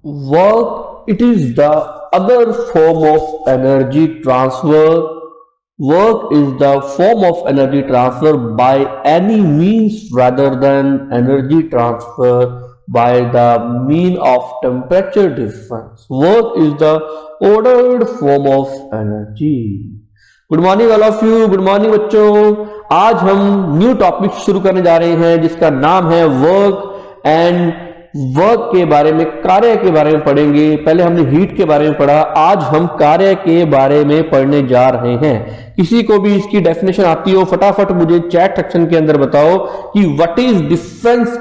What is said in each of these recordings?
Work, it is the other form of energy transfer. Work is the form of energy transfer by any means rather than energy transfer by the mean of temperature difference. Work is the ordered form of energy. Good morning all of you, good morning बच्चों। आज हम new topic शुरू करने जा रहे हैं जिसका नाम है वर्क एंड वर्क के बारे में, कार्य के बारे में पढ़ेंगे। पहले हमने हीट के बारे में पढ़ा, आज हम कार्य के बारे में पढ़ने जा रहे हैं। किसी को भी इसकी डेफिनेशन आती हो फटाफट मुझे चैट सेक्शन के अंदर बताओ कि what is difference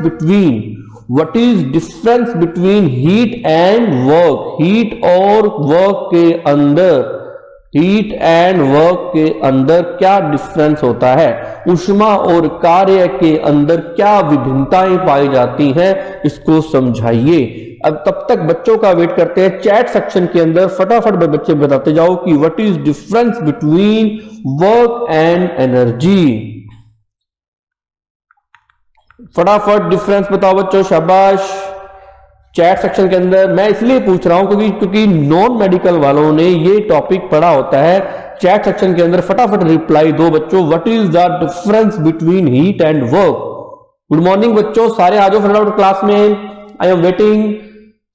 between heat and work. Heat और वर्क के अंदर, हीट एंड वर्क के अंदर क्या डिफरेंस होता है, ऊष्मा और कार्य के अंदर क्या विभिन्नताएं पाई जाती हैं, इसको समझाइए। अब तब तक बच्चों का वेट करते हैं चैट सेक्शन के अंदर। फटाफट बच्चे बताते जाओ कि what is difference between work and energy. फटाफट डिफरेंस बताओ बच्चों, शाबाश। चैट सेक्शन के अंदर मैं इसलिए पूछ रहा हूं क्योंकि नॉन मेडिकल वालों ने ये टॉपिक पढ़ा होता है। चैट सेक्शन के अंदर फटाफट रिप्लाई दो बच्चों, what is the difference between heat and work. Good morning बच्चों, सारे आ जाओ फटाफट क्लास में, आई एम वेटिंग।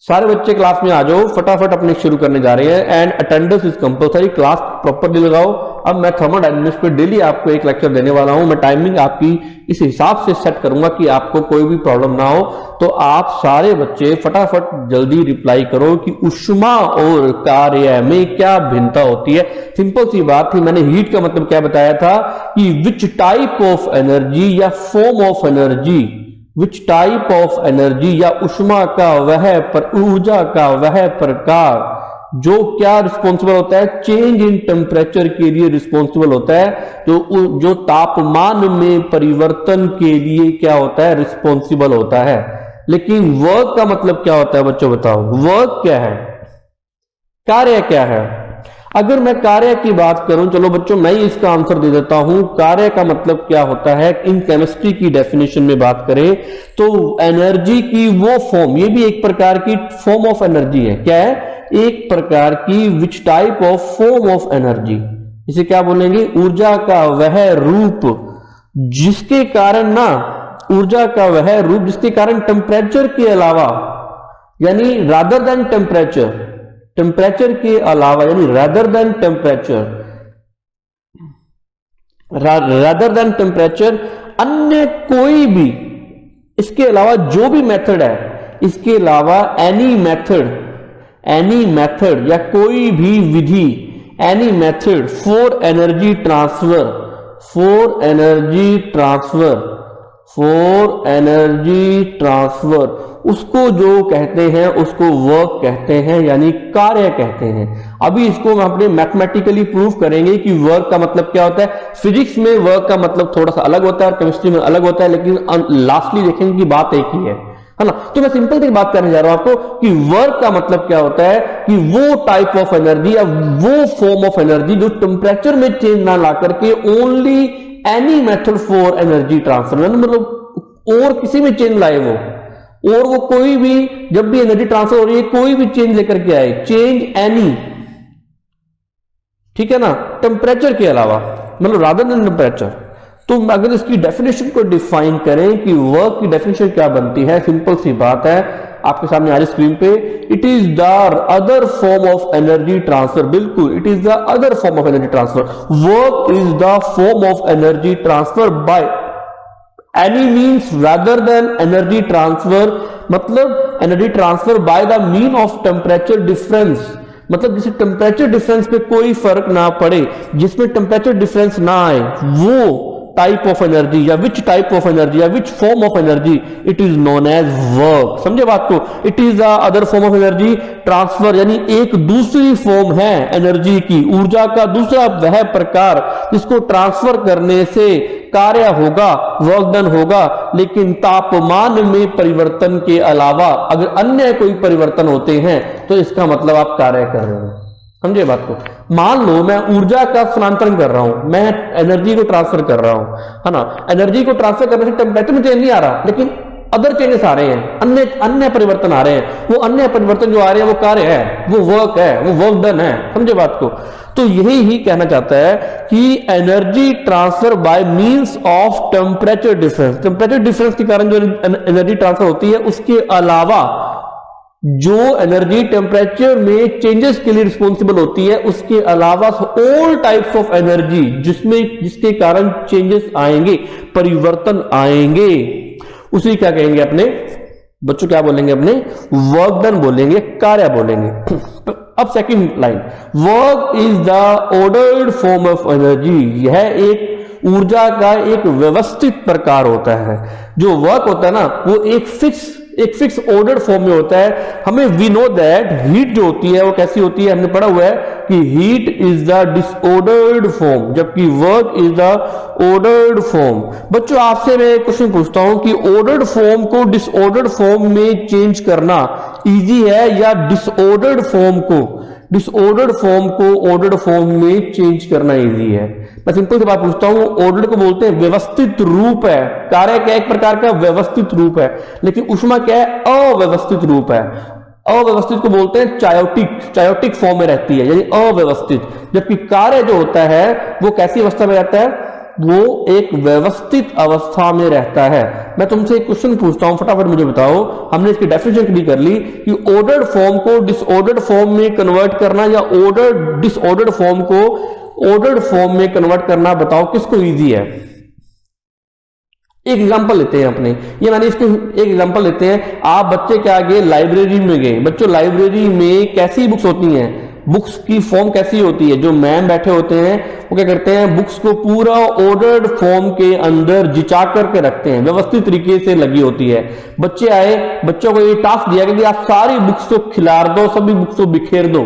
सारे बच्चे क्लास में आ जाओ, फटाफट अपने शुरू करने जा रहे हैं। And attendance is compulsory, class properly लगाओ। अब मैं थर्मोडायनेमिक्स पे डेली आपको एक लेक्चर देने वाला हूं। मैं टाइमिंग आपकी इस हिसाब से सेट करूंगा कि आपको कोई भी प्रॉब्लम ना हो। तो आप सारे बच्चे फटाफट जल्दी रिप्लाई करो कि ऊष्मा और कार्य में क्या भिन्नता होती है। सिंपल सी बात थी, मैंने हीट का मतलब क्या बताया था कि विच टाइप ऑफ एनर्जी या form of energy, which type of energy या ऊष्मा का वह पर, ऊर्जा का वह प्रकार जो क्या रिस्पॉन्सिबल होता है, चेंज इन टेम्परेचर के लिए रिस्पॉन्सिबल होता है, जो तापमान में परिवर्तन के लिए क्या होता है, रिस्पॉन्सिबल होता है। लेकिन वर्क का मतलब क्या होता है बच्चों, बताओ वर्क क्या है, कार्य क्या है। अगर मैं कार्य की बात करूं, चलो बच्चों मैं ही इसका आंसर दे देता हूं। कार्य का मतलब क्या होता है, इन केमिस्ट्री की डेफिनेशन में बात करें तो एनर्जी की वो फॉर्म, ये भी एक प्रकार की फॉर्म ऑफ एनर्जी है। क्या है, एक प्रकार की which type of form of energy, इसे क्या बोलेंगे, ऊर्जा का वह रूप जिसके कारण ना, ऊर्जा का वह रूप जिसके कारण टेम्परेचर के अलावा, यानी रादर देन टेम्परेचर, टेम्परेचर के अलावा, यानी rather than temperature, rather than temperature, अन्य कोई भी, इसके अलावा जो भी मेथड है, इसके अलावा एनी मेथड या कोई भी विधि, any method for energy transfer, for energy transfer, उसको जो कहते हैं उसको वर्क कहते हैं, यानी कार्य कहते हैं। अभी इसको हम अपने मैथमेटिकली प्रूव करेंगे कि वर्क का मतलब क्या होता है। फिजिक्स में वर्क का मतलब थोड़ा सा अलग होता है और केमिस्ट्री में अलग होता है, लेकिन लास्टली देखेंगे कि बात एक ही है ना। तो मैं सिंपल सी बात करने जा रहा हूं आपको कि वर्क का मतलब क्या होता है कि वो टाइप ऑफ एनर्जी या वो फॉर्म ऑफ एनर्जी जो टेम्परेचर में चेंज ना ला करके only any method for energy transfer, मतलब और किसी में चेंज लाए वो, और वो कोई भी, जब भी एनर्जी ट्रांसफर हो रही है कोई भी चेंज लेकर के आए, चेंज एनी, ठीक है ना, टेम्परेचर के अलावा, मतलब रादर देन टेम्परेचर। तो अगर इसकी डेफिनेशन को डिफाइन करें कि वर्क की डेफिनेशन क्या बनती है, सिंपल सी बात है आपके सामने आ रही स्क्रीन पे, it is the other form of energy transfer. बिल्कुल, it is the other form of energy transfer. Work is the form of energy transfer by any means rather than energy transfer, मतलब energy transfer by the mean of temperature difference, मतलब जिसे temperature difference पे कोई फर्क ना पड़े, जिसमें temperature difference ना आए, वो टाइप ऑफ एनर्जी या विच टाइप ऑफ एनर्जी या which form of energy, it is known as work. समझे बात को, it is the other form of energy transfer, यानी एक दूसरी फॉर्म है एनर्जी की, ऊर्जा का दूसरा वह प्रकार जिसको ट्रांसफर करने से कार्य होगा, वर्क डन होगा, लेकिन तापमान में परिवर्तन के अलावा अगर अन्य कोई परिवर्तन होते हैं तो इसका मतलब आप कार्य कर रहे हैं। समझे बात को। मान लो मैं ऊर्जा का स्थानांतरण कर रहा हूं, मैं एनर्जी को ट्रांसफर कर रहा हूं, है ना। एनर्जी को ट्रांसफर करने से टेम्परेचर में चेंज नहीं आ रहा, लेकिन अदर चेंजेस आ रहे हैं, अन्य अन्य परिवर्तन आ रहे हैं। वो अन्य परिवर्तन जो आ रहे हैं वो कार्य है, वो वर्क है, वो वर्क डन है। समझे बात को? तो यही ही कहना चाहता है कि energy transfer by means of temperature difference. Temperature difference के कारण जो एनर्जी ट्रांसफर होती है, उसके अलावा जो एनर्जी टेम्परेचर में चेंजेस के लिए रिस्पॉन्सिबल होती है, उसके अलावा ऑल टाइप्स ऑफ एनर्जी जिसके कारण चेंजेस आएंगे, परिवर्तन आएंगे, उसी क्या कहेंगे अपने बच्चों, क्या बोलेंगे अपने? वर्क डन बोलेंगे, कार्य बोलेंगे। अब second line, work is the ordered form of energy. यह एक ऊर्जा का एक व्यवस्थित प्रकार होता है। जो वर्क होता है ना, वो एक फिक्स ऑर्डर्ड फॉर्म में होता है। हमें वी नो दैट हीट जो होती है वो कैसी होती है, हमने पढ़ा हुआ है कि heat is the disordered form, जबकि work is the ordered form. बच्चों आपसे मैं क्वेश्चन पूछता हूं कि ऑर्डर्ड फॉर्म को डिसऑर्डर्ड फॉर्म में चेंज करना इजी है या डिसऑर्डर्ड फॉर्म को ऑर्डर्ड फॉर्म में चेंज करना इजी है? मैं सिंपल सी बात पूछता हूं, ऑर्डर्ड को बोलते हैं व्यवस्थित रूप है। कार्य क्या एक प्रकार का व्यवस्थित रूप है, लेकिन ऊष्मा क्या है? अव्यवस्थित रूप है। अव्यवस्थित को बोलते हैं चायोटिक फॉर्म में रहती है, यानी अव्यवस्थित। जबकि कार्य जो होता है वो कैसी अवस्था में रहता है? वो एक व्यवस्थित अवस्था में रहता है। मैं तुमसे एक क्वेश्चन पूछता हूं, फटाफट मुझे बताओ। हमने इसकी डेफिनेशन भी कर ली कि ऑर्डर्ड फॉर्म को डिसऑर्डर्ड फॉर्म में कन्वर्ट करना या डिसऑर्डर्ड फॉर्म को ऑर्डर्ड फॉर्म में कन्वर्ट करना, बताओ किसको इजी है? एक एग्जांपल लेते हैं अपने, ये मैंने इसको एक एग्जांपल लेते हैं। आप बच्चे क्या गए? लाइब्रेरी में गए। बच्चों लाइब्रेरी में कैसी बुक्स होती हैं? बुक्स की फॉर्म कैसी होती है? जो मैम बैठे होते हैं वो क्या करते हैं? बुक्स को पूरा ऑर्डर्ड फॉर्म के अंदर जिचा करके रखते हैं, व्यवस्थित तरीके से लगी होती है। बच्चे आए, बच्चों को ये टास्क दिया गया कि आप सारी बुक्स को खिलार दो, सभी बुक्स को बिखेर दो।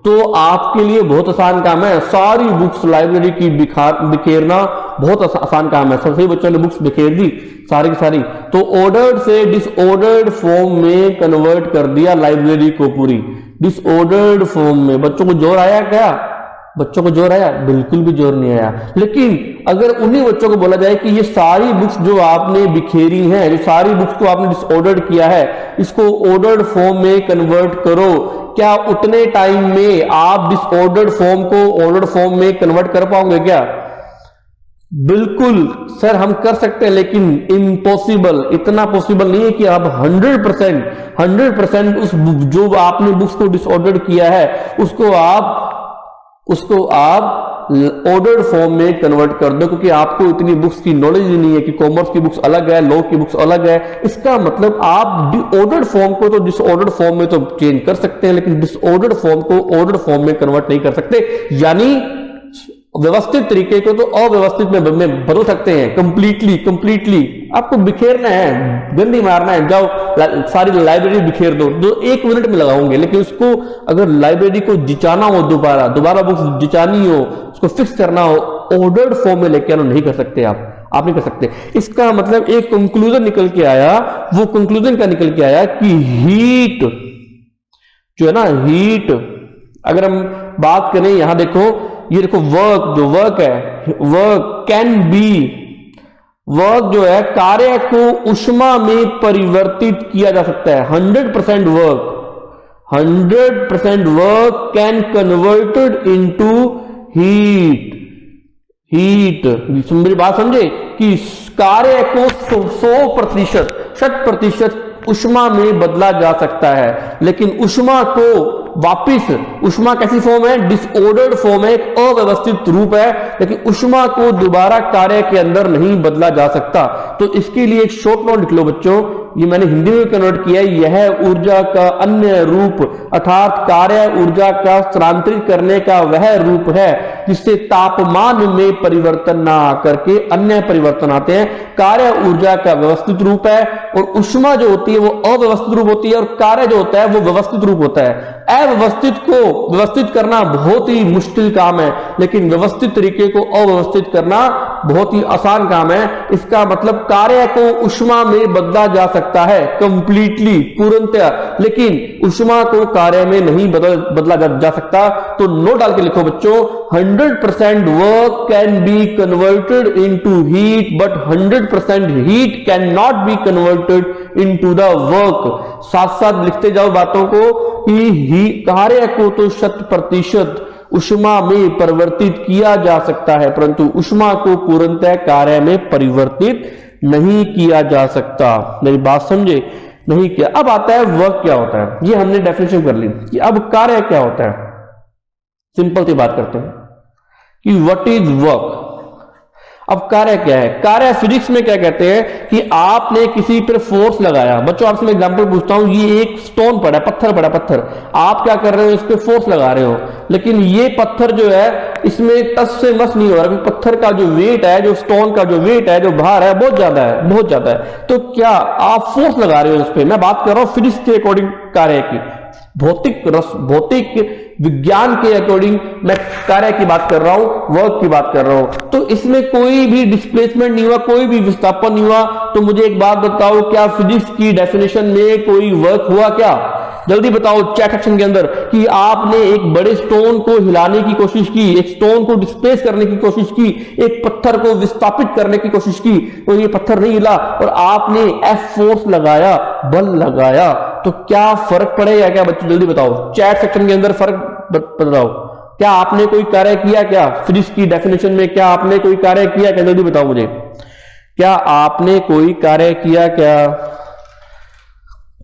तो आपके लिए बहुत आसान काम है, सारी बुक्स लाइब्रेरी की बिखेरना बहुत आसान काम है। सभी बच्चों ने बुक्स बिखेर दी सारी की सारी, तो ऑर्डर्ड से डिसऑर्डर्ड फॉर्म में कन्वर्ट कर दिया लाइब्रेरी को, पूरी डिसऑर्डर्ड फॉर्म में। बच्चों को जोर आया क्या? बच्चों को जोर आया? बिल्कुल भी जोर नहीं आया। लेकिन अगर उन्हीं बच्चों को बोला जाए कि ये सारी बुक्स जो आपने बिखेरी हैं, जो सारी बुक्स को आपने डिसऑर्डर्ड किया है, इसको ऑर्डर्ड फॉर्म में कन्वर्ट करो, क्या उतने टाइम में आप डिसऑर्डर्ड फॉर्म को ऑर्डर्ड फॉर्म में कन्वर्ट कर पाओगे क्या? बिल्कुल सर हम कर सकते हैं, लेकिन इम्पॉसिबल, इतना पॉसिबल नहीं है कि आप 100% उस जो आपने बुक्स को डिसऑर्डर किया है उसको आप ऑर्डर्ड फॉर्म में कन्वर्ट कर दो, क्योंकि आपको इतनी बुक्स की नॉलेज ही नहीं है कि कॉमर्स की बुक्स अलग है, लॉ की बुक्स अलग है। इसका मतलब आप ऑर्डर्ड फॉर्म को तो डिसऑर्डर्ड फॉर्म में तो चेंज कर सकते हैं, लेकिन डिसऑर्डर्ड फॉर्म को ऑर्डर्ड फॉर्म में कन्वर्ट नहीं कर सकते। यानी व्यवस्थित तरीके को तो अव्यवस्थित में बदल सकते हैं। कंप्लीटली आपको बिखेरना है, गंदी मारना है, जाओ सारी लाइब्रेरी बिखेर दो, तो 1 मिनट में लगाओगे। लेकिन उसको अगर लाइब्रेरी को जिचाना हो, दोबारा बुक्स जिचानी हो, उसको फिक्स करना हो, ऑर्डर्ड फॉर्म में लेके आना नहीं कर सकते आप नहीं कर सकते। इसका मतलब एक कंक्लूजन निकल के आया। वो कंक्लूजन क्या निकल के आया कि हीट जो है ना, हीट अगर हम बात करें, यहां देखो, ये देखो वर्क है, वर्क कैन बी, वर्क जो है कार्य को ऊष्मा में परिवर्तित किया जा सकता है। 100% work can converted into heat. मेरी बात समझे कि कार्य को 100% ऊष्मा में बदला जा सकता है, लेकिन ऊष्मा को वापिस, ऊष्मा कैसी फॉर्म है? डिसऑर्डर्ड फॉर्म है, एक अव्यवस्थित रूप है, लेकिन ऊष्मा को दोबारा कार्य के अंदर नहीं बदला जा सकता। तो इसके लिए एक शॉर्ट नोट लिख लो बच्चों, ये मैंने हिंदी में कन्वर्ट किया है। यह ऊर्जा का अन्य रूप अर्थात कार्य ऊर्जा का स्थानांतरित करने का वह रूप है जिससे तापमान में परिवर्तन ना आकर के अन्य परिवर्तन आते हैं। कार्य ऊर्जा का व्यवस्थित रूप है और ऊष्मा जो होती है वो अव्यवस्थित रूप होती है, और कार्य जो होता है वो व्यवस्थित रूप होता है। अव्यवस्थित को व्यवस्थित करना बहुत ही मुश्किल काम है, लेकिन व्यवस्थित तरीके को अव्यवस्थित करना बहुत ही आसान काम है। इसका मतलब कार्य को ऊष्मा में बदला जा सकता है कंप्लीटली, पूर्णतः, लेकिन ऊष्मा को कार्य में नहीं बदला जा सकता। तो नोट डाल के लिखो बच्चों, 100% work can be converted into heat, but 100% heat can not be converted into the work. साथ साथ लिखते जाओ बातों को कि ही कार्य को तो 100% ऊष्मा में परिवर्तित किया जा सकता है, परंतु ऊष्मा को पूर्णतः कार्य में परिवर्तित नहीं किया जा सकता। मेरी बात समझे? नहीं किया। अब आता है वर्क क्या होता है, ये हमने डेफिनेशन कर ली कि अब कार्य क्या होता है। सिंपल सी बात करते हैं कि व्हाट इज वर्क। अब कार्य क्या है? कार्य फिजिक्स में क्या कहते हैं कि आपने किसी पर फोर्स लगाया। बच्चों आपसे मैं एग्जांपल पूछता हूं, ये एक स्टोन पड़ा, पत्थर पड़ा, पत्थर, आप क्या कर रहे हो, इस पे फोर्स लगा रहे हो, लेकिन ये पत्थर जो है इसमें टस से मस नहीं हो रहा, क्योंकि पत्थर का जो वेट है, जो स्टोन का जो वेट है, जो भार है, बहुत ज्यादा है, बहुत ज्यादा है। तो क्या आप फोर्स लगा रहे हो इस पे? मैं बात कर रहा हूं फिजिक्स के अकॉर्डिंग कार्य की, भौतिक विज्ञान के अकॉर्डिंग मैं कार्य की बात कर रहा हूं, वर्क की बात कर रहा हूं। तो इसमें कोई भी डिस्प्लेसमेंट नहीं हुआ, कोई भी विस्थापन नहीं हुआ। तो मुझे एक बात बताओ, क्या फिजिक्स की डेफिनेशन में कोई वर्क हुआ क्या? जल्दी बताओ चैट सेक्शन के अंदर कि आपने एक बड़े स्टोन को हिलाने की कोशिश की, एक स्टोन को डिस्प्लेस करने की कोशिश की, एक पत्थर को विस्थापित करने की कोशिश की, और ये पत्थर नहीं हिला, और आपने एफ फोर्स लगाया, बल लगाया, तो क्या फर्क पड़ेगा क्या बच्चों? जल्दी बताओ चैट सेक्शन के अंदर फर्क बताओ। क्या आपने कोई कार्य किया क्या फिजिक्स की डेफिनेशन में? क्या आपने कोई कार्य किया क्या? जल्दी बताओ मुझे, क्या आपने कोई कार्य किया क्या?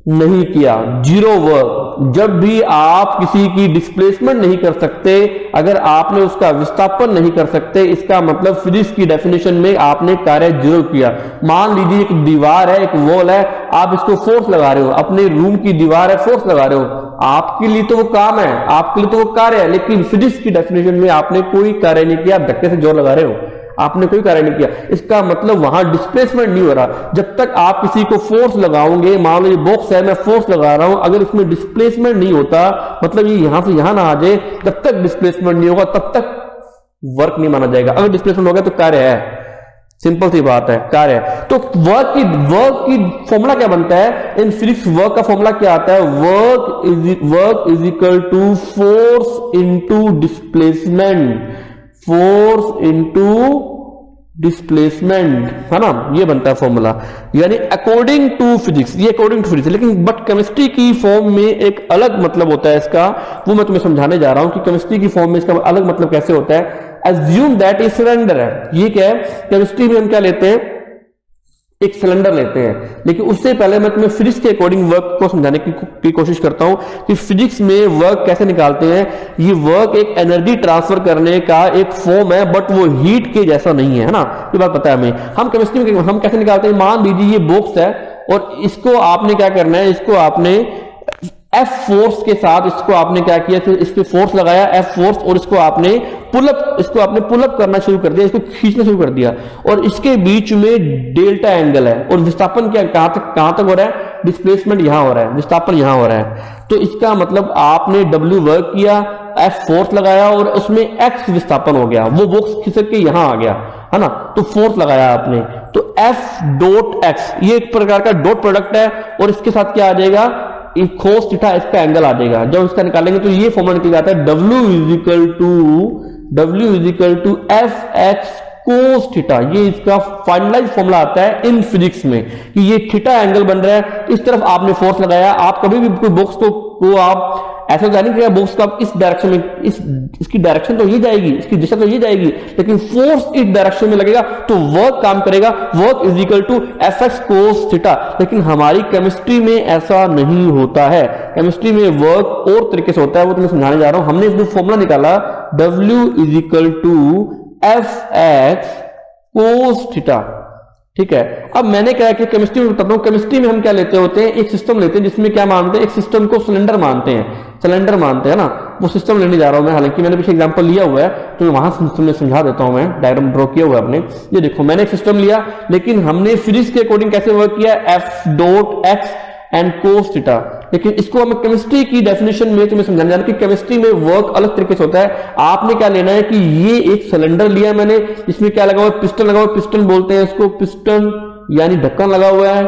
नहीं किया, जीरो वर्क। जब भी आप किसी की डिस्प्लेसमेंट नहीं कर सकते, अगर आपने उसका विस्थापन नहीं कर सकते, इसका मतलब फिजिक्स की डेफिनेशन में आपने कार्य जीरो किया। मान लीजिए एक दीवार है, एक वॉल है, आप इसको फोर्स लगा रहे हो, अपने रूम की दीवार है, फोर्स लगा रहे हो, आपके लिए तो वो काम है, आपके लिए तो वो कार्य है, लेकिन फिजिक्स की डेफिनेशन में आपने कोई कार्य नहीं किया, आप धक्के से जोर लगा रहे हो, आपने कोई कार्य नहीं किया। इसका मतलब वहां डिस्प्लेसमेंट नहीं हो रहा। जब तक आप किसी को फोर्स लगाओगे, मान लो ये बॉक्स है, मैं फोर्स लगा रहा हूं, अगर इसमें डिस्प्लेसमेंट नहीं होता, मतलब ये यहां से यहां ना आ जाए, जब तक डिस्प्लेसमेंट नहीं होगा तब तक वर्क नहीं माना जाएगा। अगर डिस्प्लेसमेंट हो गया तो कार्य है, सिंपल सी बात है, कार्य है। तो वर्क की फॉर्मूला क्या बनता है इन फिजिक्स? वर्क का फॉर्मूला क्या आता है? Work is equal to force into displacement, force into displacement, है ना, ये बनता है फॉर्मूला, यानी अकॉर्डिंग टू फिजिक्स, ये अकॉर्डिंग टू फिजिक्स। लेकिन बट केमिस्ट्री की फॉर्म में एक अलग मतलब होता है इसका, वो मैं तुम्हें समझाने जा रहा हूं कि केमिस्ट्री की फॉर्म में इसका अलग मतलब कैसे होता है। एज्यूम दैट ये सिलेंडर है, ये क्या है? केमिस्ट्री में हम क्या लेते हैं? एक सिलेंडर लेते हैं। लेकिन उससे पहले मैं तुम्हें फिजिक्स के अकॉर्डिंग वर्क को समझाने की कोशिश करता हूं कि फिजिक्स में वर्क कैसे निकालते हैं। ये वर्क एक एनर्जी ट्रांसफर करने का एक फॉर्म है, बट वो हीट के जैसा नहीं है, ना, ये बात पता है हमें। हम केमिस्ट्री में हम कैसे निकालते हैं? मान लीजिए ये बॉक्स है और इसको आपने क्या करना है, इसको आपने एफ फोर्स के साथ इसको आपने क्या किया, इस पे फोर्स लगाया एफ फोर्स, और इसको आपने पुलअप करना शुरू कर दिया, इसको खींचना शुरू कर दिया, और इसके बीच में डेल्टा एंगल है, और विस्थापन क्या कहां तक हो रहा है? डिस्प्लेसमेंट यहां हो रहा है, विस्थापन यहां हो रहा है। तो इसका मतलब आपने डब्ल्यू वर्क किया, एफ फोर्स लगाया, और उसमें एक्स विस्थापन हो गया, वो बॉक्स खिसक के यहां आ गया, है ना, तो फोर्स लगाया आपने, तो एफ डॉट एक्स ये एक प्रकार का डॉट प्रोडक्ट है, और इसके साथ क्या आ जाएगा? कोस थीटा, इसका एंगल आ जाएगा। जब इसका निकालेंगे तो ये फॉर्मूला निकल जाता है W is equal to F X cos theta. ये इसका फाइनलाइज फॉर्मूला आता है इन फिजिक्स में कि ये थीटा एंगल बन रहा है, इस तरफ आपने फोर्स लगाया। आप कभी भी कोई बॉक्स को आप ऐसा जाने कि बॉक्स का इस डायरेक्शन में, इसकी डायरेक्शन तो ये जाएगी, इसकी दिशा तो ये जाएगी, लेकिन फोर्स इस डायरेक्शन में लगेगा तो वर्क काम करेगा। Work is equal to F X cos theta. लेकिन हमारी केमिस्ट्री में ऐसा नहीं होता है। केमिस्ट्री में वर्क और तरीके से होता है, वो तुम्हें समझाने जा रहा हूं। हमने इसमें फॉर्मूला निकाला W is equal to F X cos theta, ठीक है। अब मैंने क्या कि केमिस्ट्री में बताता हूं, केमिस्ट्री में हम क्या लेते होते हैं? एक सिस्टम लेते हैं जिसमें क्या मानते हैं? एक सिस्टम को सिलेंडर मानते हैं ना, वो सिस्टम लेने जा रहा हूं मैं। हालांकि मैंने पीछे एग्जांपल लिया हुआ है तो वहां से समझा देता हूं, मैं डायग्राम ड्रॉ किया हुआ है अपने। ये देखो मैंने एक सिस्टम लिया, लेकिन हमने फिजिक्स के अकॉर्डिंग कैसे वर्क किया? F dot x and cos theta. लेकिन इसको हमें केमिस्ट्री की डेफिनेशन में तुम्हें समझाने जाना कि केमिस्ट्री में वर्क अलग तरीके से होता है। आपने क्या लेना है कि ये एक सिलेंडर लिया मैंने, इसमें क्या लगा हुआ है? पिस्टन लगा हुआ है, पिस्टन बोलते हैं इसको, पिस्टन यानी ढक्कन लगा हुआ है।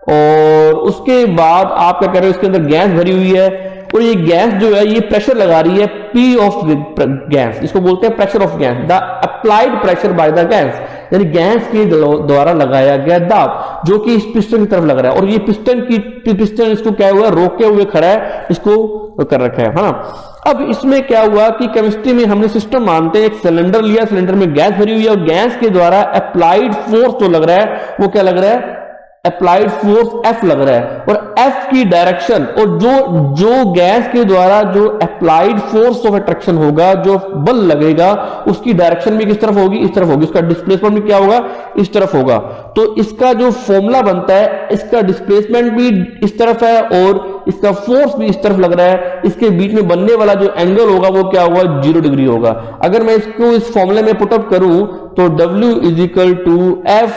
और उसके बाद आप क्या कर रहे हो? इसके अंदर गैस भरी हुई है, और ये गैस जो है ये प्रेशर लगा रही है, P ऑफ गैस, इसको बोलते हैं pressure of gas, the applied pressure by the gas. यानी गैस के द्वारा लगाया गया दाब जो कि इस पिस्टन की तरफ लग रहा है, और ये पिस्टन इसको क्या हुआ, रोके हुए खड़ा है, इसको कर रखा है ना। अब इसमें क्या हुआ कि केमिस्ट्री में हमने सिस्टम मानते हैं, एक सिलेंडर लिया, सिलेंडर में गैस भरी हुई है और गैस के द्वारा अप्लाइड फोर्स जो लग रहा है वो क्या लग रहा है, अप्लाइड फोर्स F लग रहा है, और F की डायरेक्शन और जो गैस के द्वारा जो अप्लाइड फोर्स ऑफ अट्रैक्शन होगा, जो बल लगेगा, उसकी डायरेक्शन भी किस तरफ होगी, इस तरफ होगी, उसका डिस्प्लेसमेंट भी क्या होगा, इस तरफ होगा। तो इसका जो फॉर्मूला बनता है, इसका डिस्प्लेसमेंट भी इस तरफ है और इसका फोर्स भी इस तरफ लग रहा है, इसके बीच में बनने वाला जो एंगल होगा वो क्या होगा, 0 डिग्री होगा। अगर मैं इसको इस फॉर्मूले में पुटअप करूं तो W = F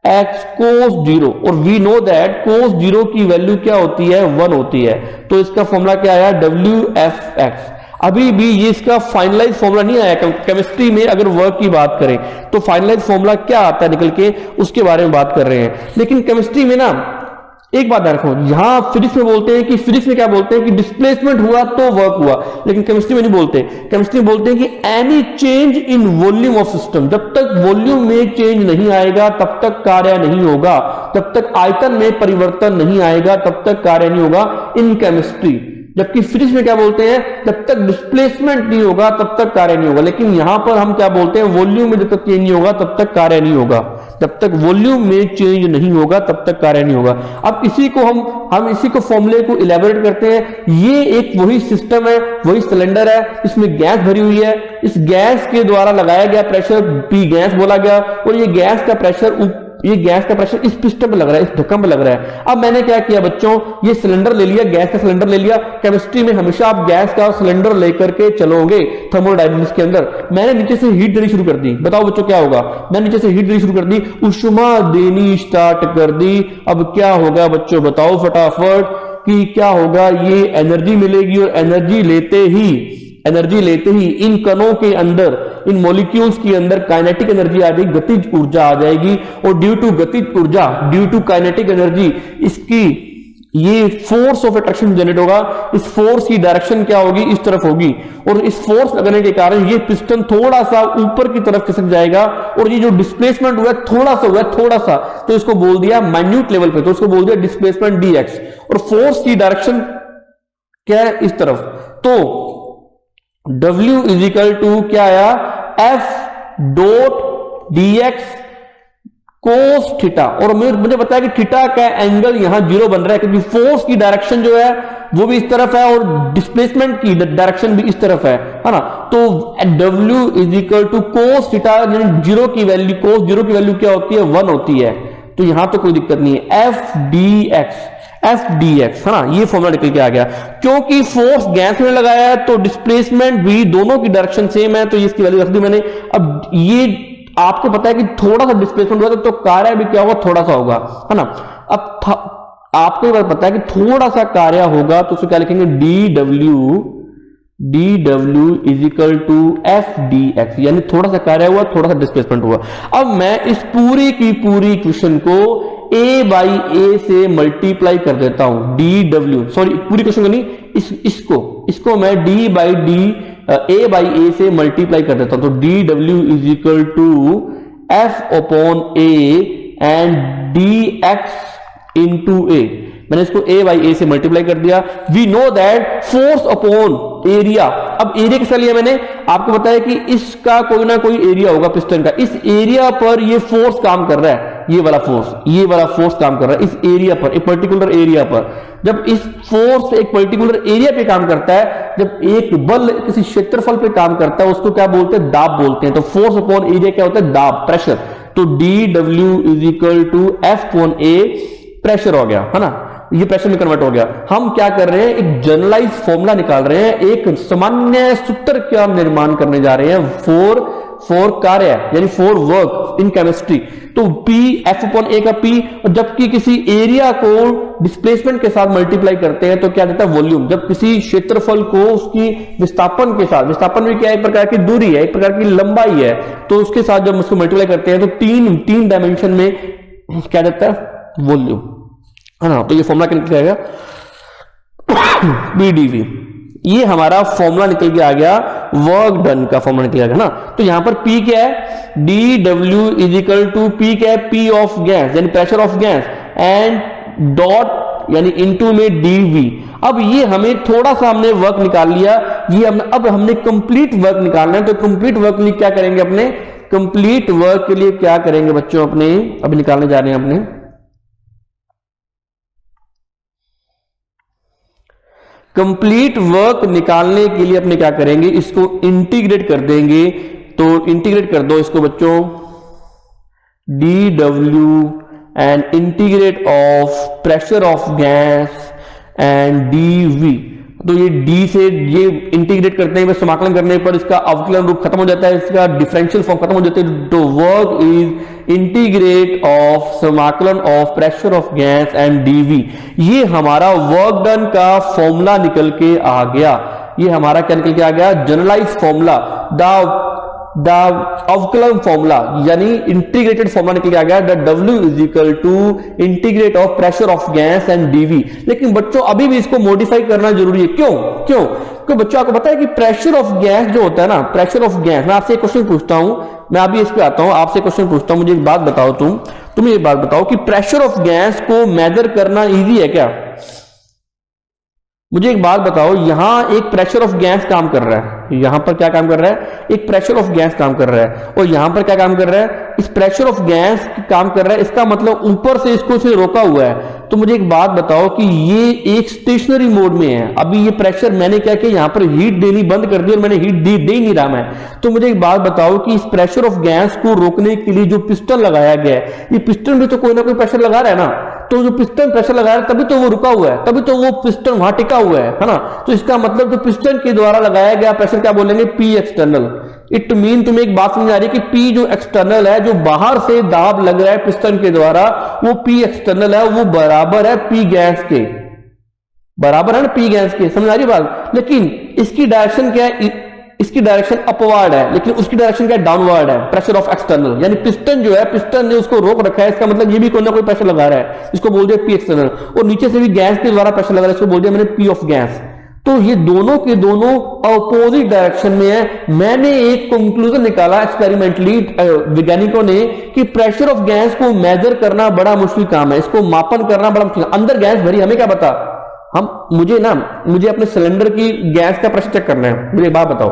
x cos 0, और वी नो दैट cos 0 की वैल्यू क्या होती है, 1 होती है। तो इसका फॉर्मूला क्या आया, WFX। अभी भी ये इसका फाइनलाइज फॉर्मूला नहीं आया केमिस्ट्री में। अगर वर्क की बात करें तो फाइनलाइज फॉर्मूला क्या आता है निकल के, उसके बारे में बात कर रहे हैं। लेकिन केमिस्ट्री में ना एक बात रखो, यहां फिजिक्स में बोलते हैं कि फिजिक्स में क्या बोलते हैं कि डिस्प्लेसमेंट हुआ तो वर्क हुआ, लेकिन केमिस्ट्री में नहीं बोलते। केमिस्ट्री में बोलते हैं कि any change in volume of system, जब तक वॉल्यूम में चेंज नहीं आएगा तब तक कार्य नहीं होगा, जब तक आयतन में परिवर्तन नहीं आएगा तब तक कार्य नहीं होगा इन केमिस्ट्री। जबकि फिजिक्स में क्या बोलते हैं, जब तक डिस्प्लेसमेंट नहीं होगा तब तक कार्य नहीं होगा। लेकिन यहां पर हम क्या बोलते हैं, वॉल्यूम में जब तक चेंज नहीं होगा तब तक कार्य नहीं होगा, जब तक वॉल्यूम में चेंज नहीं होगा तब तक कार्य नहीं होगा। अब इसी को हम इसी को फॉर्मूले को इलेबोरेट करते हैं। ये एक वही सिस्टम है, वही सिलेंडर है, इसमें गैस भरी हुई है, इस गैस के द्वारा लगाया गया प्रेशर P गैस बोला गया, और ये गैस का प्रेशर इस पिस्टन पे लग रहा है, इस ढक्कन पे लग रहा है। अब मैंने क्या किया बच्चों, ये सिलेंडर ले लिया, गैस का सिलेंडर ले लिया। केमिस्ट्री में हमेशा आप गैस का सिलेंडर लेकर के चलोगे थर्मोडायनामिक्स के अंदर। मैंने नीचे से हीट देनी शुरू कर दी, बताओ बच्चों क्या होगा, मैंने नीचे से हीट देनी शुरू कर दी, उष्मा देनी स्टार्ट कर दी। अब क्या होगा बच्चों, बताओ फटाफट कि क्या होगा, ये एनर्जी मिलेगी, और एनर्जी लेते ही इन कणों के अंदर, इन मॉलिक्यूल्स के अंदर काइनेटिक एनर्जी आ जाएगी, गतिज ऊर्जा आ जाएगी, और ड्यू टू काइनेटिक एनर्जी, इसकी ये फोर्स ऑफ अट्रैक्शन जनरेट होगा। इस फोर्स की डायरेक्शन क्या होगी, इस तरफ होगी, और इस फोर्स लगने के कारण ये पिस्टन थोड़ा सा ऊपर की तरफ खिसक जाएगा, और ये जो डिस्प्लेसमेंट हुआ थोड़ा सा, तो इसको बोल दिया माइन्यूट लेवल पे, तो इसको बोल दिया डिस्प्लेसमेंट dx, और फोर्स की डायरेक्शन क्या है, इस तरफ। तो W = क्या आया, F.dx cos थीटा, और मुझे बताया कि थीटा का एंगल यहां 0 बन रहा है क्योंकि फोर्स की डायरेक्शन जो है वो भी इस तरफ है और डिस्प्लेसमेंट की डायरेक्शन भी इस तरफ है ना। तो W = cos थीटा, यानी 0 की वैल्यू, cos 0 की वैल्यू क्या होती है, 1 होती है। तो यहां तो कोई दिक्कत नहीं है, F है ना, ये फॉर्मूला निकल के आ गया। क्योंकि फोर्स गैस में लगाया है तो डिस्प्लेसमेंट भी दोनों की डायरेक्शन सेम है, तो इसकी वैल्यू रख दी मैंने। अब ये आपको पता है कि थोड़ा सा डिस्प्लेसमेंट होगा तो कार्य भी क्या होगा, थोड़ा सा होगा, है ना। अब आपको ये बात पता है कि थोड़ा सा कार्य होगा तो उसको क्या लिखेंगे, dw = F.dx, यानी थोड़ा सा कार्य हुआ, थोड़ा सा डिस्प्लेसमेंट हुआ। अब मैं इस पूरी की पूरी इक्वेशन को a/a से मल्टीप्लाई कर देता हूं, पूरी क्वेश्चन को नहीं, इसको मैं a/a से मल्टीप्लाई कर देता हूं। तो dw = F/a and dx × a, मैंने इसको a/a से मल्टीप्लाई कर दिया। We know that force upon area. अब एरिया किसका लिया मैंने, आपको बताया कि इसका कोई ना कोई एरिया होगा पिस्टन का, इस एरिया पर ये फोर्स काम कर रहा है, ये वाला फोर्स काम कर रहा है इस एरिया पर, एक पर्टिकुलर एरिया पर। जब इस फोर्स एक पर्टिकुलर एरिया पे काम करता है, जब एक बल किसी क्षेत्रफल पे काम करता है, उसको क्या बोलते हैं, दाब बोलते हैं। तो फोर्स अपॉन एरिया क्या होता है, दाब, प्रेशर। तो dw = F/a प्रेशर हो गया, है ना, ये प्रेशर में कन्वर्ट हो गया। हम क्या कर रहे हैं, एक जनरलाइज फॉर्मूला निकाल रहे हैं, एक सामान्य सूत्र का निर्माण करने जा रहे हैं फॉर कार्य, यानी फॉर वर्क इन केमिस्ट्री। तो P, F/a का P, और जबकि किसी एरिया को डिस्प्लेसमेंट के साथ मल्टीप्लाई करते हैं तो क्या देता है, वॉल्यूम। जब किसी क्षेत्रफल को उसकी विस्थापन के साथ, विस्थापन भी क्या है, एक प्रकार की दूरी है, एक प्रकार की लंबाई है, तो उसके साथ जब उसको मल्टीप्लाई करते हैं तो तीन डायमेंशन में क्या देता है, वॉल्यूम, है ना। तो ये फॉर्मूला क्या निकल जाएगा, BdV। ये हमारा फॉर्मूला निकल के आ गया वर्क डन का फॉर्मूला निकलेगा ना। तो यहां पर P क्या है, dW is equal to P क्या है, P ऑफ गैस यानी pressure of gas and dot यानी इनटू में dV। अब ये हमें थोड़ा सा हमने वर्क निकाल लिया, ये अब हमने कंप्लीट वर्क निकालना है। तो कंप्लीट वर्क के लिए क्या करेंगे, अपने कंप्लीट वर्क के लिए क्या करेंगे बच्चों, अपने अभी निकालने जा रहे हैं अपने कंप्लीट वर्क निकालने के लिए अपने क्या करेंगे, इसको इंटीग्रेट कर देंगे। तो इंटीग्रेट कर दो इसको बच्चों, dW and integrate of pressure of gas and dV। तो ये d से ये इंटीग्रेट करते हैं, समाकलन करने पर इसका अवकलन रूप खत्म हो जाता है, इसका डिफरेंशियल फॉर्म खत्म हो जाता है। तो वर्क इज इंटीग्रेट ऑफ समाकलन of pressure of gas and dV। ये हमारा वर्क डन का फॉर्मूला निकल के आ गया। ये हमारा क्या निकल के आ गया, जनरलाइज फॉर्मूला, द अवकलन फॉर्मूला यानी इंटीग्रेटेड फॉर्मूला निकल के आ गया, the W is equal to integrate of pressure of gas and dV। लेकिन बच्चों अभी भी इसको मॉडिफाई करना जरूरी है। क्यों क्यों क्यों बच्चों, आपको पता है कि प्रेशर ऑफ गैस जो होता है ना, प्रेशर ऑफ गैस, मैं आपसे एक क्वेश्चन पूछता हूं, मैं अभी इस पे आता हूं, आपसे क्वेश्चन पूछता हूं, मुझे एक बात बताओ, तुम ये बात बताओ कि प्रेशर ऑफ गैस को मेजर करना इजी है क्या? मुझे एक बात बताओ, यहां एक प्रेशर ऑफ गैस काम कर रहा है, यहां पर क्या काम कर रहा है, एक प्रेशर ऑफ गैस काम कर रहा है, और यहां पर क्या काम कर रहा है, इस प्रेशर ऑफ गैस काम कर रहा है। इसका मतलब ऊपर से इसको से रोका हुआ है। तो मुझे एक बात बताओ कि ये एक स्टेशनरी मोड में है, अभी ये प्रेशर मैंने क्या किया, यहां पर हीट देनी बंद कर दी और मैंने हीट दे ही नहीं रहा मैं। तो मुझे एक बात बताओ कि इस प्रेशर ऑफ गैस को रोकने के लिए जो पिस्टन लगाया गया है, ये पिस्टन भी तो कोई ना कोई प्रेशर लगा रहा है ना। तो जो पिस्टन प्रेशर लगा रहा है तभी तो वो रुका हुआ है, तभी तो वो पिस्टन वहां टिका हुआ है ना। तो इसका मतलब जो पिस्टन के द्वारा लगाया गया प्रेशर क्या बोलेंगे, P एक्सटर्नल। इट मीन तुम्हें एक बात समझ आ रही है कि P जो एक्सटर्नल है, जो बाहर से दाब लग रहा है पिस्टन के द्वारा, वो P एक्सटर्नल है, वो बराबर है P गैस के, बराबर है ना P गैस के। समझ आ रही बात? लेकिन इसकी डायरेक्शन क्या है, इसकी डायरेक्शन अपवर्ड है, लेकिन उसकी डायरेक्शन क्या है, डाउनवर्ड है, प्रेशर ऑफ एक्सटर्नल। यानी पिस्टन जो है, पिस्टन ने उसको रोक रखा है, इसका मतलब ये भी कोई ना कोई प्रेशर लगा रहा है, इसको बोल दिया P एक्सटर्नल। और नीचे से भी गैस के द्वारा प्रेशर लगा रहा है, इसको बोल दिया मैंने P ऑफ गैस। तो ये दोनों के दोनों अपोजिट डायरेक्शन में है। मैंने एक कंक्लूजन निकाला एक्सपेरिमेंटली वैज्ञानिकों ने कि प्रेशर ऑफ गैस को मेजर करना बड़ा मुश्किल काम है, इसको मापन करना बड़ा मुश्किल। अंदर गैस भरी, हमें क्या पता, मुझे अपने सिलेंडर की गैस का प्रेशर चेक करना है, मुझे एक बात बताओ।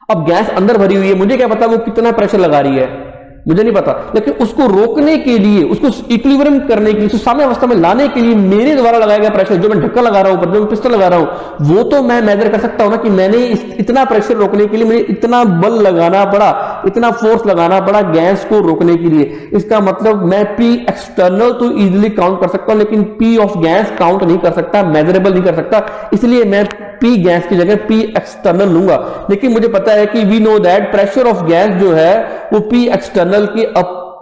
अब गैस अंदर भरी हुई है, मुझे क्या पता वो कितना प्रेशर लगा रही है, मुझे नहीं पता। लेकिन उसको रोकने के लिए, उसको इक्विलिब्रियम करने के लिए, उसको साम्य अवस्था में लाने के लिए मेरे द्वारा लगाया गया प्रेशर, जो मैं ढक्कन लगा रहा हूं ऊपर, जो मैं पिस्टन लगा रहा हूं, वो तो मैं मेजर कर सकता हूं ना कि मैंने इतना प्रेशर रोकने के लिए मुझे इतना बल लगाना पड़ा, इतना फोर्स लगाना पड़ा गैस को रोकने के लिए। इसका मतलब मैं P एक्सटर्नल तो इजिली काउंट कर सकता हूं, लेकिन P ऑफ गैस काउंट नहीं कर सकता, मेजरेबल नहीं कर सकता, इसलिए मैं P गैस की जगह P एक्सटर्नल लूंगा। लेकिन मुझे पता है कि we know that pressure of gas जो है वो P एक्सटर्नल की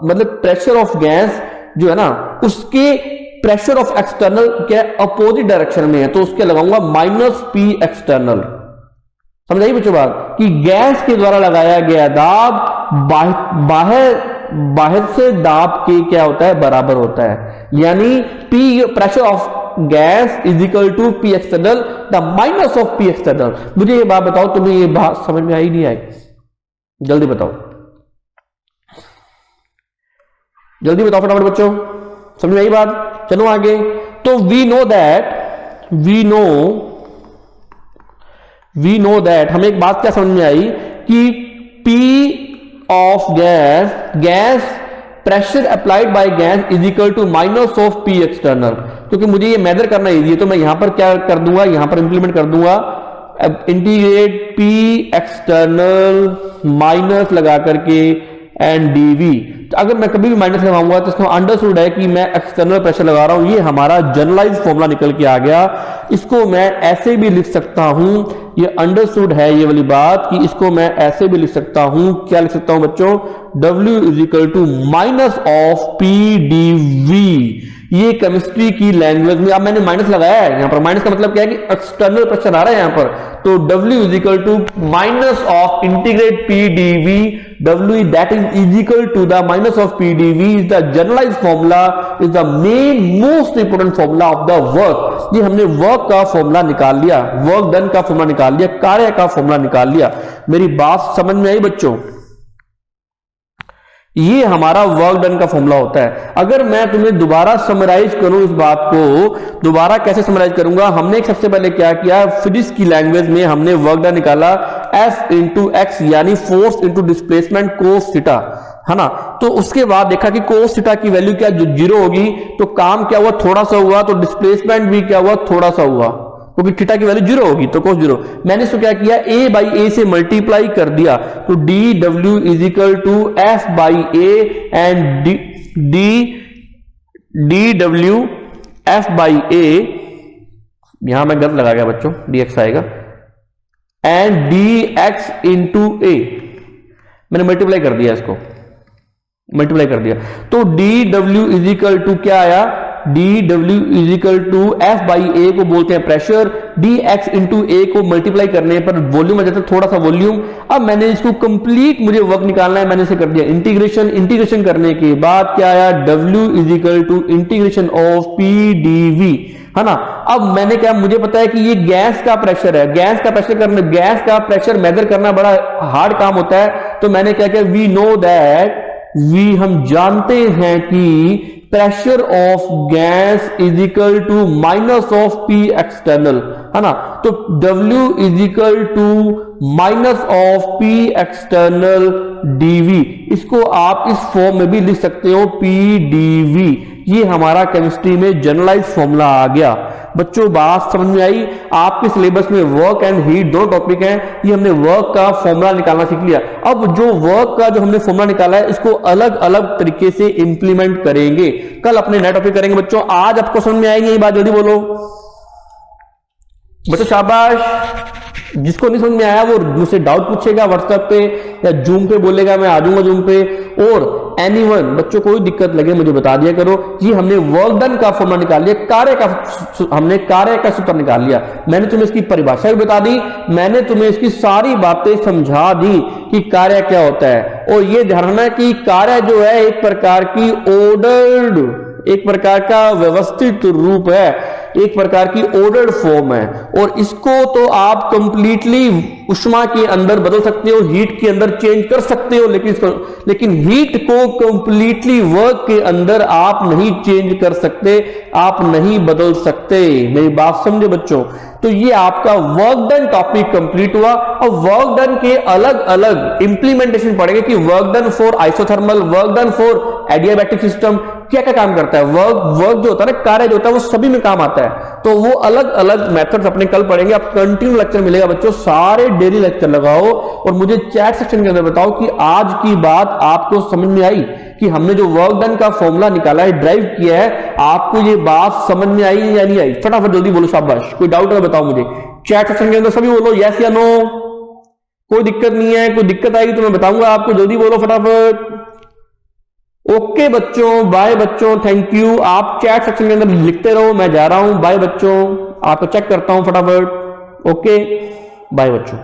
मतलब प्रेशर ऑफ गैस जो है ना, उसके प्रेशर ऑफ एक्सटर्नल के अपोजिट डायरेक्शन में है, तो उसके लगाऊंगा -P एक्सटर्नल। समझ आई बच्चों बात, कि गैस के द्वारा लगाया गया दाब बाहर से दाब के क्या होता है, बराबर होता है। यानी P pressure of gas is equal to P external the minus of P external. मुझे ये बात बताओ, तुम्हें ये बात समझ में आई नहीं आई? जल्दी बताओ, जल्दी बताओ फटाफट बच्चों, समझ में आई बात? चलो आगे। तो वी नो दैट हमें एक बात क्या समझ में आई कि P of gas pressure applied by gas is equal to minus of P external. क्योंकि मुझे ये मेजर करना इजी है, तो मैं यहां पर क्या कर दूंगा, यहां पर इंप्लीमेंट कर दूंगा इंटीग्रेट P एक्सटर्नल माइनस लगा करके एंड dV। तो अगर मैं कभी भी माइनस लगाऊंगा तो इसका अंडरस्टूड है कि मैं एक्सटर्नल प्रेशर लगा रहा हूं। ये हमारा जनरलाइज फॉर्मूला निकल के आ गया। इसको मैं ऐसे भी लिख सकता हूं, ये अंडरस्टूड है ये वाली बात, कि इसको मैं ऐसे भी लिख सकता हूं। क्या लिख सकता हूं बच्चों, W is equal to minus of P dV। ये केमिस्ट्री की लैंग्वेज में, अब मैंने माइनस लगाया है यहां पर, माइनस का मतलब क्या है कि एक्सटर्नल प्रेशर आ रहा है यहां पर, तो W is equal to minus of integrate P dV W that is equal to the minus of PdV is the generalized formula, is the main most important formula of the work। ये हमने work का formula निकाल लिया, work done का formula निकाल लिया, कार्य का फॉर्मूला निकाल लिया। मेरी बात समझ में आई बच्चों? ये हमारा वर्क डन का फॉर्मूला होता है। अगर मैं तुम्हें दोबारा समराइज करूं इस बात को, दोबारा कैसे समराइज करूंगा, हमने सबसे पहले क्या किया, फिजिक्स की लैंग्वेज में हमने वर्क डन निकाला F इंटू एक्स यानी force into displacement cos theta, है ना। तो उसके बाद देखा कि कोस थीटा की वैल्यू क्या जीरो होगी, तो काम क्या हुआ, थोड़ा सा हुआ, तो डिस्प्लेसमेंट भी क्या हुआ, थोड़ा सा हुआ, क्योंकि थीटा की वैल्यू जीरो होगी तो कोस जीरो। मैंने इसको क्या किया, a बाई ए से मल्टीप्लाई कर दिया, तो D W is equal to F by A and D W F by A, यहां मैं गलत लगा गया बच्चों, डी एक्स आएगा, and D X into A, मैंने मल्टीप्लाई कर दिया, इसको मल्टीप्लाई कर दिया, तो D W is equal to क्या आया, D W is equal to F by A को बोलते हैं pressure, D X into A को मल्टीप्लाई करने पर वॉल्यूम आ जाता है, थोड़ा सा वॉल्यूम। अब मैंने इसको कंप्लीट मुझे वर्क निकालना है, मैंने इसे कर दिया इंटीग्रेशन, इंटीग्रेशन करने के बाद क्या आया, W is equal to integration of P D V, है ना। अब मैंने क्या, मुझे पता है कि ये गैस का प्रेशर है, गैस का प्रेशर करना, गैस का प्रेशर मेजर करना बड़ा हार्ड काम होता है, तो मैंने क्या किया, वी नो दैट, हम जानते हैं कि pressure of gas is equal to minus of P external, है ना। तो W is equal to minus of P external D V, इसको आप इस फॉर्म में भी लिख सकते हो, पी डीवी। ये हमारा केमिस्ट्री में जनरलाइज फॉर्मूला आ गया। बच्चों बात समझ में आई? आपके सिलेबस में वर्क एंड हीट दो टॉपिक हैं, ये हमने वर्क का फॉर्मूला निकालना सीख लिया। अब जो वर्क का जो हमने फॉर्मूला निकाला है, इसको अलग अलग तरीके से इंप्लीमेंट करेंगे, कल अपने नए टॉपिक करेंगे। बच्चों आज आपको समझ में आएंगे ये बात, जल्दी बोलो बच्चों, शाबाश। जिसको नहीं समझ में आया वो मुझसे डाउट पूछेगा व्हाट्सएप पे या जूम पे, बोलेगा मैं आ जाऊंगा जूम पे। और एनीवन बच्चों कोई दिक्कत लगे मुझे बता दिया करो। ये हमने वर्क डन का फॉर्मूला निकाल लिया, कार्य का हमने कार्य का सूत्र निकाल लिया, मैंने तुम्हें इसकी परिभाषा भी बता दी, मैंने तुम्हें इसकी सारी बातें समझा दी कि कार्य क्या होता है। और ये ध्यान रखना कि कार्य जो है एक प्रकार की ऑर्डर्ड, एक प्रकार का व्यवस्थित रूप है, एक प्रकार की ऑर्डर्ड फॉर्म है, और इसको तो आप कंप्लीटली उष्मा के अंदर बदल सकते हो, हीट के अंदर चेंज कर सकते हो, लेकिन हीट को कंप्लीटली वर्क के अंदर आप नहीं चेंज कर सकते, आप नहीं बदल सकते। मेरी बात समझे बच्चों? तो ये आपका वर्क डन टॉपिक कंप्लीट हुआ। अब वर्क डन के अलग अलग इंप्लीमेंटेशन पड़ेंगे कि work done for isothermal, work done for adiabatic system, क्या क्या काम करता है। वर्क जो होता है ना, कार्य जो होता है, वो सभी में काम आता है। तो वो अलग अलग मेथड्स अपने कल पढ़ेंगे। अब कंटिन्यू लेक्चर मिलेगा बच्चों, सारे डेली लेक्चर लगाओ और मुझे चैट सेक्शन के अंदर बताओ कि आज की बात आपको समझ में आई, कि हमने जो वर्क डन का फॉर्मूला निकाला है, ड्राइव किया है, आपको ये बात समझ में आई या नहीं आई? फटाफट जल्दी बोलो, शाबाश। कोई डाउट है बताओ मुझे, चैट सेक्शन के अंदर सभी बोलो यस या नो। कोई दिक्कत नहीं है, कोई दिक्कत आएगी तो मैं बताऊंगा आपको, जल्दी बोलो फटाफट। ओके बच्चों, बाय बच्चों, थैंक यू। आप चैट सेक्शन के अंदर लिखते रहो, मैं जा रहा हूं, बाय बच्चों, आपको चेक करता हूं फटाफट। ओके बाय बच्चों।